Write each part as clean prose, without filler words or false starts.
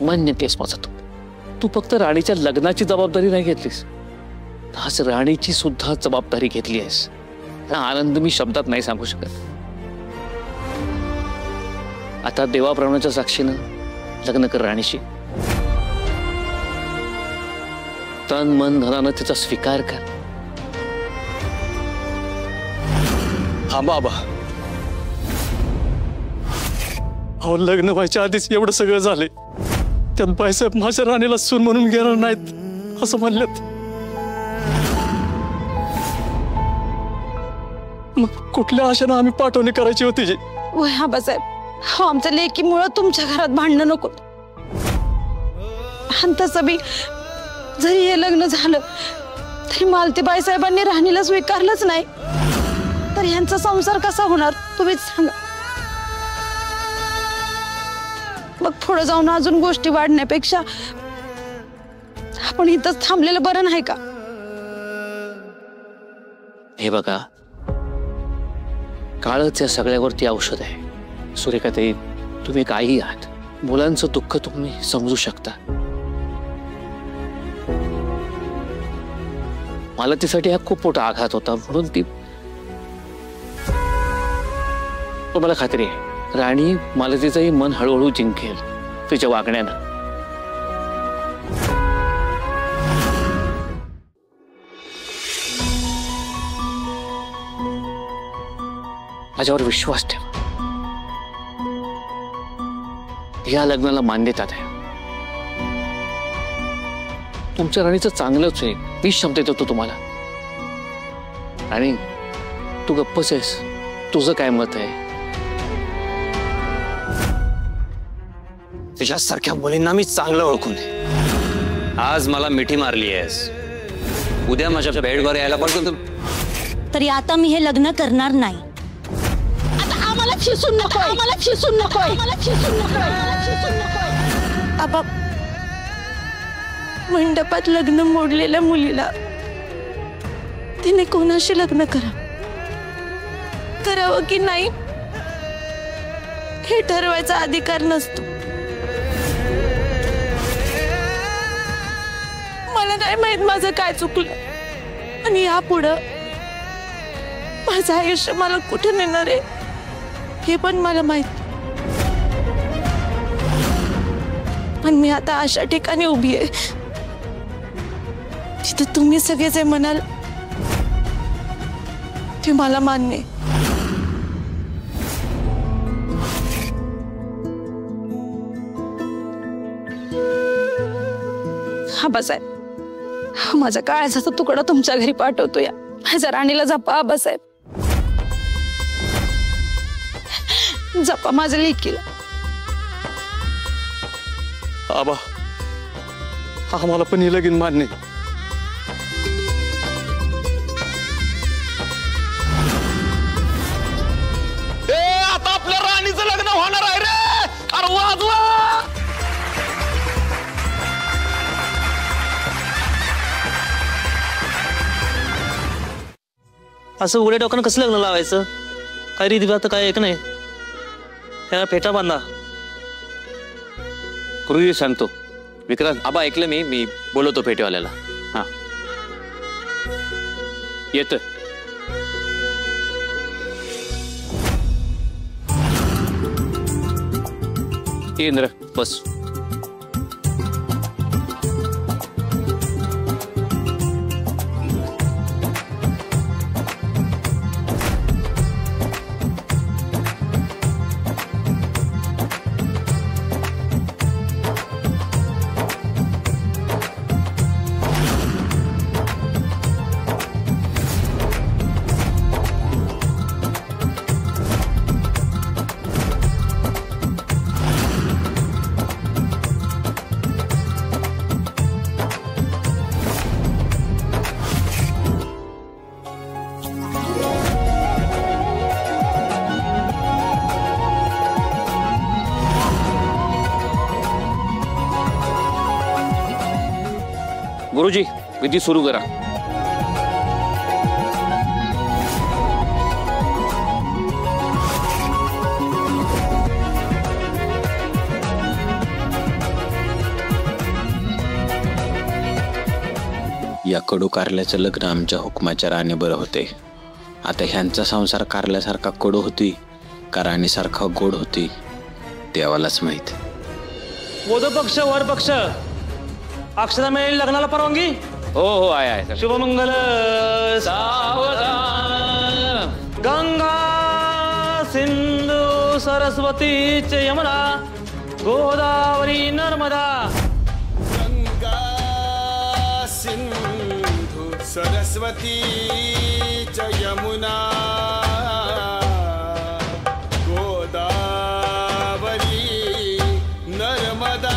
मान्य केस माझा तू फक्त राणीच्या लग्नाची जबाबदारी नाही घेतलीस, आज राणीची सुद्धा जबाबदारी घेतली आहेस. आनंद मी शब्दात नाही सांगू शकत. आता देवाप्रमाणाच्या साक्षीनं लग्न कर राणीशी. तन मन धनानं तिचा स्वीकार कर. हा बाबा, अहो लग्न व्हायच्या आधीच एवढं सगळं झाले, त्यात बाईसाहेब माझ्या राणीला सून म्हणून घेणार नाहीत असं म्हणलेत. मग कुठल्या आशेनं आम्ही पाठवणी करायची होती जी? हा बासाहेब, हो आमच्या लेकीमुळं तुमच्या घरात भांडणं नको. आणि तसं बी जरी हे लग्न झालं तरी मालती बाईसाहेबांनी राणीला स्वीकारलंच नाही तर यांचा संसार कसा होणार तुम्हीच सांगा. मग पुढे जाऊन अजून गोष्टी वाढण्यापेक्षा आपण इथंच थांबलेलं बरं नाही का? हे बघा, काळच या सगळ्यावरती औषध आहे. सुरेखाताई, तुम्ही काही आहात, मुलांचं दुःख तुम्ही समजू शकता. मला तिसाठी हा खूप मोठा आघात होता, म्हणून ती मला खात्री आहे राणी मला तिचंही मन हळूहळू जिंकेल तिच्या वागण्यानं. माझ्यावर विश्वास ठेवा. या लग्नाला मान्यता द्या. तुमच्या राणीचं चांगलंच होईल, मी शब्द देतो तुम्हाला. आणि तू गप्पच आहेस, तुझं काय मत आहे? तुझ्यासारख्या मुलींना मी चांगलं ओळखून आहे. आज मला मिठी मारली आहेस, उद्या माझ्या बेडवर यायला पण. तरी आता मी हे लग्न करणार नाही. आता आम्हाला फिसून नको, आम्हाला फिसून नको, आम्हाला फिसून नको, आम्हाला फिसून नको. आबा, मंडपात लग्न मोडलेल्या मुलीला तिने कोणाशी लग्न करावं की नाही हे ठरवायचा अधिकार नसतो. मला नाही माहित माझं काय चुकलं आणि यापुढं माझं आयुष्य मला कुठे नेणार आहे हे पण मला माहित. पण मी आता अशा ठिकाणी उभी आहे जिथे तुम्ही सगळे जे म्हणाल ते मला मान्य आहे. हा बासाहेब, माझा काळजाचा तुकडा तुमच्या घरी पाठवतो. या माझ्या राणीला जपा बासाहेब, जपा माझ्या लेकीला. आबा, आम्हाला पण हे लगीन मान्य आहे. आता आपल्या राणीचं लग्न होणार आहे रे. अरे वाजवा. असं उघड्या डोक्यानं कसं लग्न लावायचं? काय रीती तर काय एक नाही, त्याला फेटा बांधा. गुरुजी सांगतो. विक्रांत, आबा ऐकलं मी बोलवतो फेटेवाल्याला. हा येतोय. इंद्र बस. गुरुजी, विधी सुरू करा. या कडू कारल्याचं लग्न आमच्या हुकमाच्या राणीबरोबर होते. आता ह्यांचा संसार कारल्यासारखा कडू होती का राणीसारखा गोड होती देवालाच माहित. वधू पक्ष वर पक्ष अक्षता मिळेल लग्नाला परवानगी. हो हो आहे. शुभमंगल सावधान गंगा सिंधू सरस्वती च यमुना गोदावरी नर्मदा. गंगा सिंधू सरस्वती च यमुना गोदावरी नर्मदा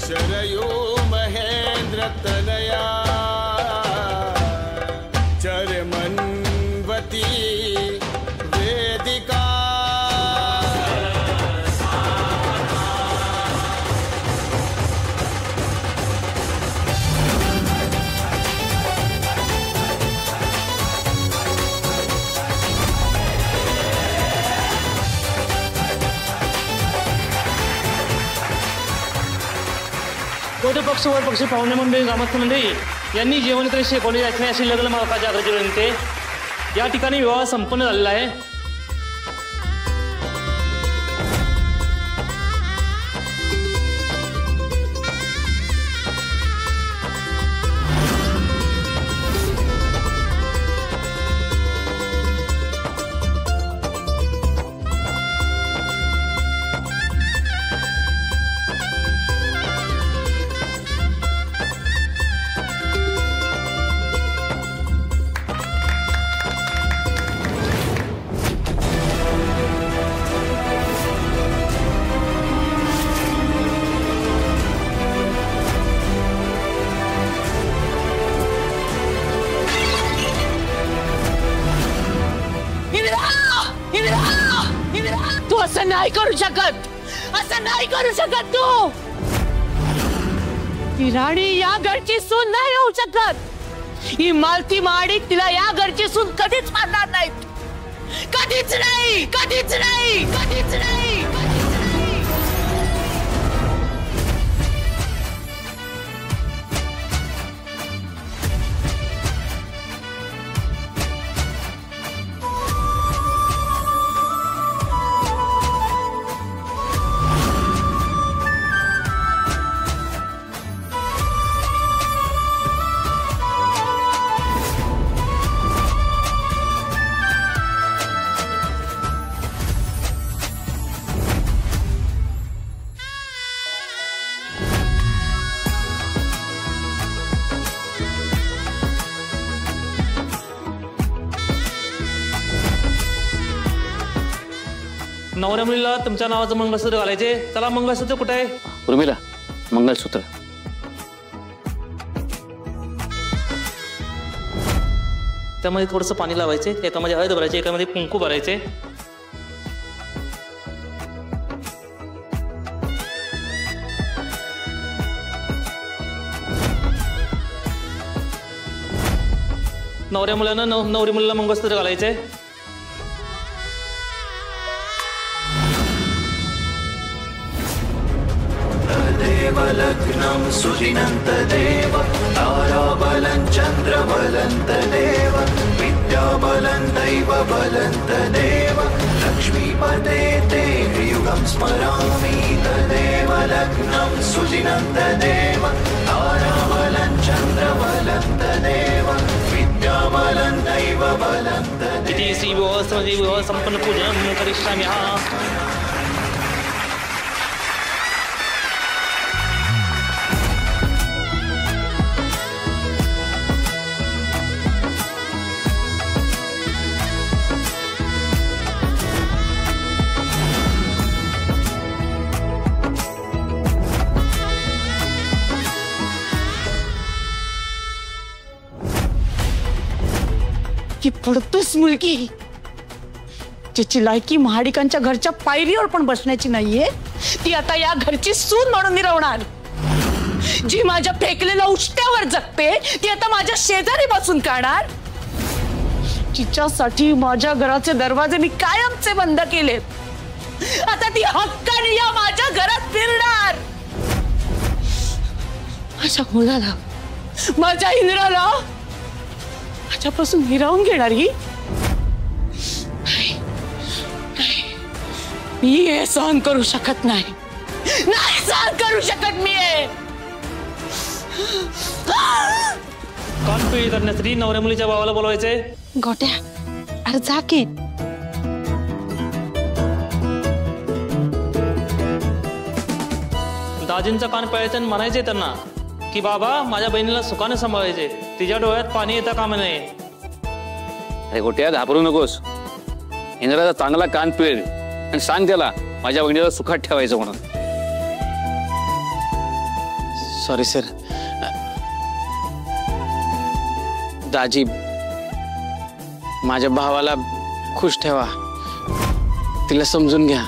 शरयो महेंद्र तनया चरमन्वती वेदिका. वधू पक्ष वर पक्ष पाहुणे मंडळी ग्रामस्थ मंडळी यांनी जेवण शेकोणी राखणे अशी लग्न मालकाच्या आग्रहाची विनंती. या ठिकाणी विवाह संपन्न झालेला आहे. तू असं नाही करू शकत, असं नाही करू शकत. तू ती राणी या घरची सून नाही होऊ शकत. ही मालती माडी तिला या घरची सून कधीच मानणार नाहीत. कधीच नाही, कधीच नाही, कधीच नाही. नवऱ्या मुलीला तुमच्या नावाचं मंगळसूत्र घालायचे. चला मंगळसूत्र कुठे आहे? उर्मिला मंगळसूत्र. त्यामध्ये थोडंसं पाणी लावायचे, एकामध्ये हळद भरायचे, एकामध्ये कुंकू भरायचे. नवऱ्या मुलांना नवरी मुलीला मंगळसूत्र घालायचे. लग्नं सुदिनंत देव ताराबलं चंद्रबलंत देव विद्याबलं दैवबलंत देव लक्ष्मीपते ते युगं स्मरामि तदेव लग्नं सुदिनंत देव ताराबलं चंद्रबलंत देव विद्याबलं दैवबलंत इति श्री विवाह संपन्न पूजनं करिष्यामि. की पडतोस मुलगी जिची लायकी महाडिकांच्या घरच्या पायरीवर पण बसण्याची नाहीये, ती आता या घरची सून म्हणून मिरवणार. जी माझ्या फेकलेल्या उष्ट्यावर जगते ती आता माझ्या शेजारी बसून काढणार. जिच्यासाठी माझ्या घराचे दरवाजे मी कायमचे बंद केलेत आता ती हक्काने या माझ्या घरात फिरणार. माझ्या मुलाला, माझ्या इंद्राला माझ्यापासून हिरावून घेणार ही. मी हे सहन करू शकत नाही. नाही सहन करू शकत मी हे. कानपिळी करण्यासाठी नवऱ्या मुलीच्या भावाला बोलवायचे. गोट्या, अरे जा की. दाजींचा कान पिळायचं आणि म्हणायचे त्यांना की बाबा माझ्या बहिणीला सुखाने सांभाळायचे, तिच्या डोळ्यात पाणी येता कामा नये. अरे गोट्या, घाबरू नकोस. इंद्राचा चांगला कान पिळ आणि सांग त्याला माझ्या बहिणीला सुखात ठेवायचं म्हणून. Sorry sir. दाजी, माझ्या भावाला खुश ठेवा, तिला समजून घ्या.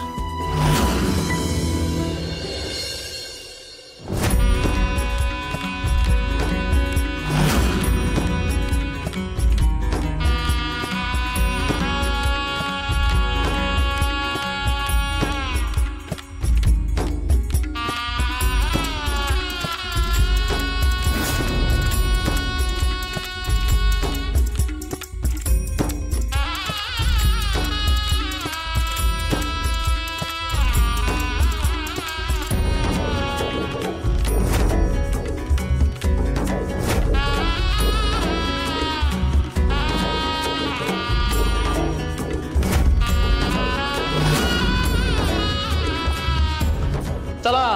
चला,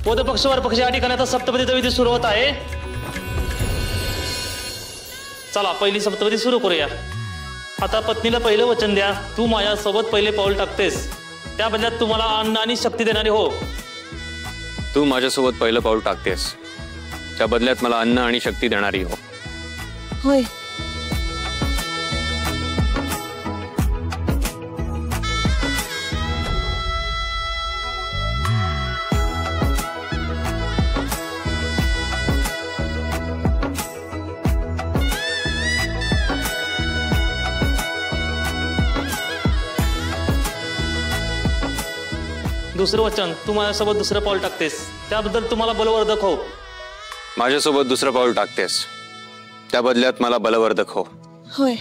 पोद पक्ष वर पक्ष या ठिकाणी आता सप्तपदीचा विधी सुरू होत आहे. चला, पहिली सप्तपदी सुरू करूया. आता पत्नीला पहिलं वचन द्या. तू माझ्यासोबत पहिले पाऊल टाकतेस, त्या बदल्यात तुम्हाला अन्न आणि शक्ती देणारी हो. तू माझ्यासोबत पहिलं पाऊल टाकतेस, त्या बदल्यात मला अन्न आणि शक्ती देणारी हो. होय. दुसरं वचन, तू माझ्यासोबत दुसरं पाऊल टाकतेस, त्याबद्दल तुम्हाला बलवर्धक हो. माझ्यासोबत दुसरं पाऊल टाकतेस, त्या बदल्यात मला बलवर्धक हो. होय.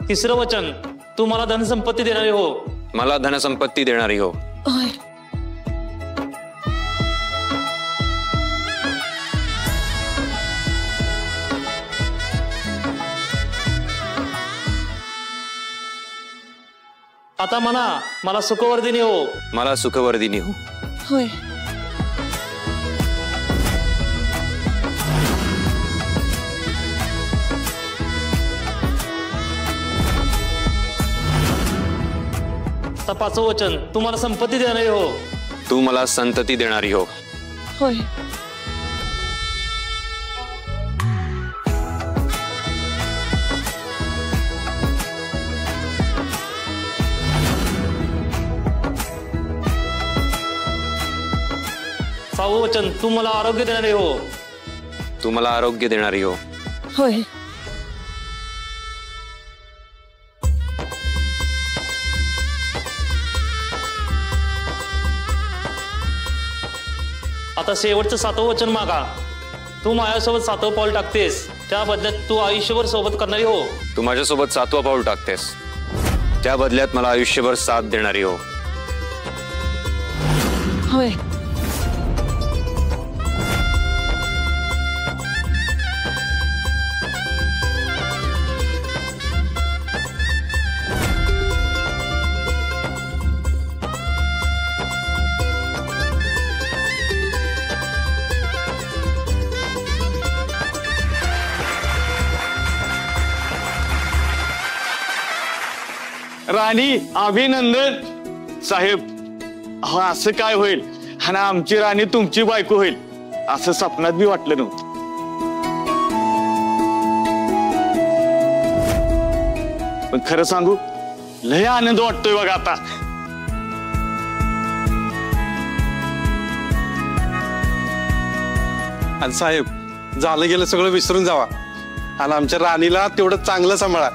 तिसरं वचन, तू मला धनसंपत्ती देणारी हो. मला धनसंपत्ती देणारी हो. होय. आता म्हणा, मला सुखवर्धिनी हो. मला सुखवर्धिनी हो. होय. आता पाचवं वचन, तू मला संपत्ती देणारी हो. तू मला संतती देणारी हो. होय. सहावं वचन, तू मला आरोग्य देणारी हो. तू मला आरोग्य देणारी हो. होय. आता शेवटचं सातवं वचन मागा. तू माझ्यासोबत सातवं पाऊल टाकतेस, त्या बदल्यात तू आयुष्यभर सोबत करणारी हो. तू माझ्यासोबत सातवं पाऊल टाकतेस, त्या बदल्यात मला आयुष्यभर साथ देणारी हो. होय. राणी, अभिनंदन. साहेब, हा असं काय होईल आणि आमची राणी तुमची बायको होईल असं स्वप्नात बी वाटलं नव्हतं. पण खरं सांगू, लय आनंद वाटतोय बघा आता. आणि साहेब, झालं गेलं सगळं विसरून जावा आणि आमच्या राणीला तेवढं चांगलं सांभाळा.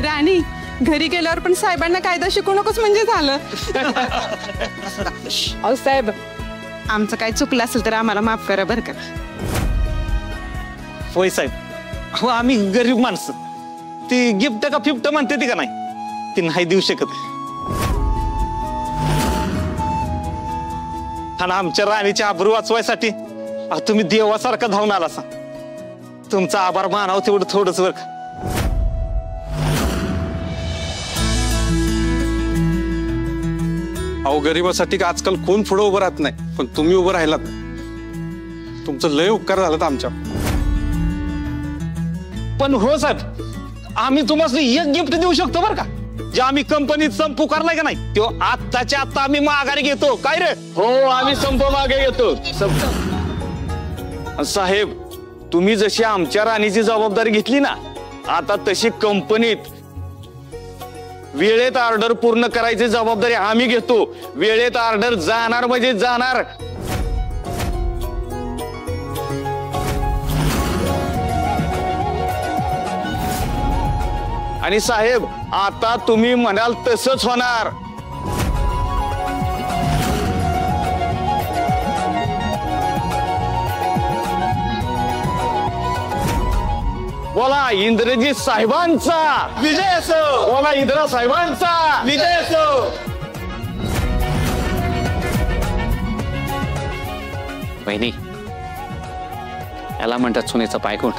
राणी, घरी गेल्यावर पण साहेबांना कायदा शिकू नकोस म्हणजे झालं. अहो साहेब, आमचं काय चुकलं असेल तर आम्हाला माफ करा बरं का. होय साहेब, हो आम्ही गरीब माणसं, ती गिफ्ट का फिफ्ट म्हणते ती का नाही, ती नाही देऊ शकत. आणि आमच्या राणीची आबरू वाचवायसाठी तुम्ही देवासारखा धावून आला सा. तुमचा आभार मानावं तेवढं थोडंच बरं का. अहो, गरिबासाठी आजकाल कोण पुढं उभं राहत नाही, पण तुम्ही उभं राहिलात. तुमचं लय उपकार झालं आमच्या. पण हो साहेब, आम्ही तुम्हाला एक गिफ्ट देऊ शकतो बरं का, जे आम्ही कंपनीत संप पुकारलाय का नाही, तो आत्ताच्या आत्ता आम्ही माघारी घेतो. काय रे? हो, आम्ही संप मागे घेतो. साहेब, तुम्ही जशी आमच्या राणीची जबाबदारी घेतली ना, आता तशी कंपनीत वेळेत ऑर्डर पूर्ण करायची जबाबदारी आम्ही घेतो. वेळेत ऑर्डर जाणार म्हणजे जाणार. आणि साहेब, आता तुम्ही म्हणाल तसंच होणार. बोला इंद्रजीत साहेबांचा विजय असो. बोला इंद्रा साहेबांचा विजय असो. बहिणी, याला म्हणतात सुनेचा पायगुण.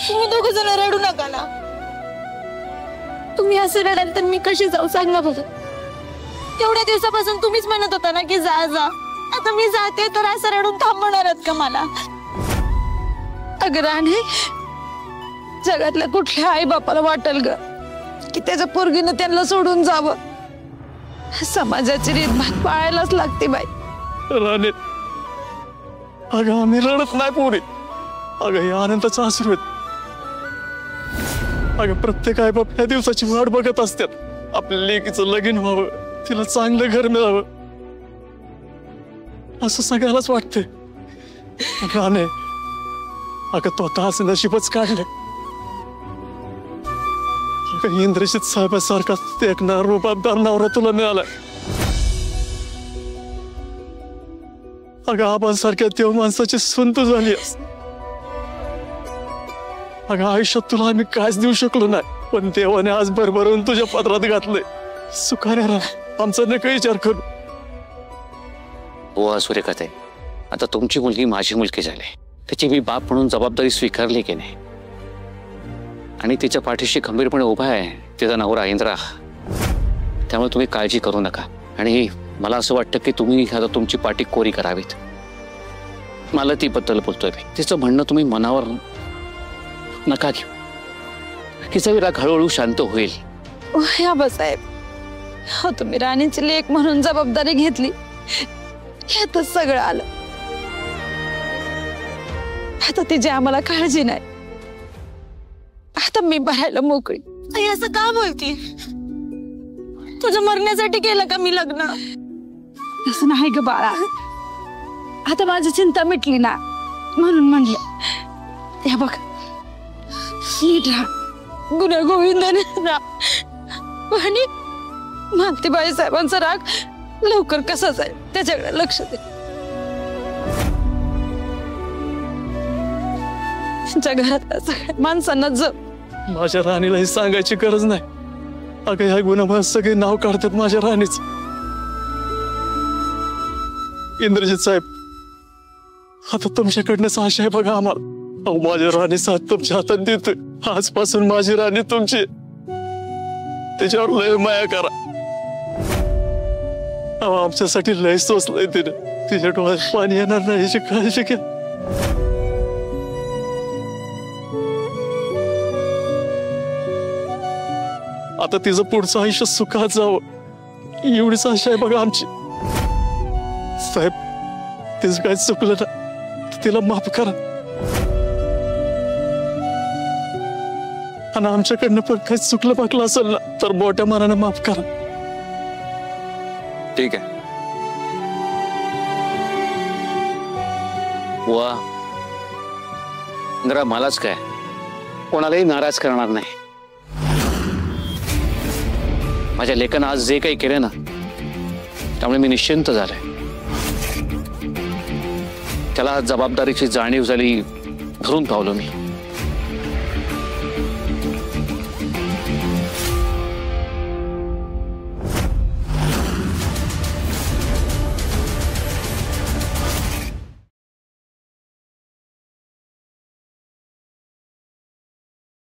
तुम्ही दोघं जण रडू नका ना. तुम्ही असं रडाल तर मी कशी जाऊ सांगा बघ. तेवढ्या दिवसापासून तुम्हीच म्हणत होता ना की जा जा. आता मी जाते तर असं रडून थांबवणार आहात का मला? अगं राणी, जगातल्या कुठल्या आई बापाला वाटेल ग की त्याच्या पोरगीनं त्यांना सोडून जावं. समाजाची रीतभात पाळायलाच लागते बाई. राणे, अगं आम्ही रडत नाही पोरी. अगं हे आनंदाचा अश्रू आहेत. अगं प्रत्येक आई बाप ह्या दिवसाची वाट बघत असतात. आपल्या लेकीचं लगीन व्हावं, तिला चांगलं घर मिळावं, असं सगळ्यालाच वाटतंय. राणे, अगं तो आता असं नशीबच काढलं. इंद्रजित साहेबांसारखा देखणार रूपाबदार नवरा तुला मिळाला. अगं आबांसारख्या देव माणसाची सून तू झालीस. अगं आयुष्यात तुला आम्ही काहीच देऊ शकलो नाही, पण देवाने आज भरभरून तुझ्या पदरात घातलंय. सुखाने राहा, आमचा नका विचार करू. हो सूर्यकांत, आता तुमची मुलगी माझी मुलगी झाली, त्याची मी बाप म्हणून जबाबदारी स्वीकारली की नाही, आणि तिच्या पाठीशी खंबीरपणे उभा आहे तिचा नवरा इंद्रा. त्यामुळे तुम्ही काळजी करू नका. आणि मला असं वाटतं की तुम्ही आता तुमची पाठी कोरी करावीत. मला ती बद्दल बोलतोय मी. तिचं म्हणणं तुम्ही मनावर नका घेऊ. तिचा राग हळूहळू शांत होईल. आबासाहेब, हो तुम्ही राणीची लेक म्हणून जबाबदारी घेतली, यातच सगळं आलं. आता तिची आम्हाला काळजी नाही. आता मी भरायला मोकळी. आई असं का बोलती? तुझं मरण्यासाठी केलं का मी लग्न? असं नाही ग बाळा. आता माझी चिंता मिटली ना, म्हणून म्हणलं. त्या बघ, नीट राहा, गुन्हा गोविंदाने राहा. आणि मालतीबाई साहेबांचा राग लवकर कसा जाईल त्याच्याकडे लक्ष दे. त्यांच्या घरातल्या सगळ्या माणसांना जप. माझ्या राणीला हे सांगायची गरज नाही. अगं ह्या गुन्हा सगळे नाव काढतात माझ्या राणीच. इंद्रजित साहेब, आता तुमच्याकडनं आशा आहे बघा आम्हाला. अहो माझ्या राणी साथ तुमच्या हातात देतोय. आजपासून माझी राणी तुमची, त्याच्यावर लय माया करा. अहो आमच्यासाठी लय सोसलंय तिने. तिच्या डोळ्यात पाणी येणार नाही याची काळजी घ्या. आता तिचं पुढचं आयुष्य सुखात जावं एवढीच आशा आहे बघा आमची. साहेब तिचं काय चुकलं ना तर तिला माफ करा आणि आमच्याकडनं पण काही चुकलं पाकलं असेल ना तर मोठ्या मनानं माफ करा. ठीक आहे. वा इंदिरा, मलाच काय कोणालाही नाराज करणार नाही. माझ्या लेकानं आज जे काही केलं ना त्यामुळे मी निश्चिंत झालोय. त्याला जबाबदारीची जाणीव झाली, धरून पावलो मी.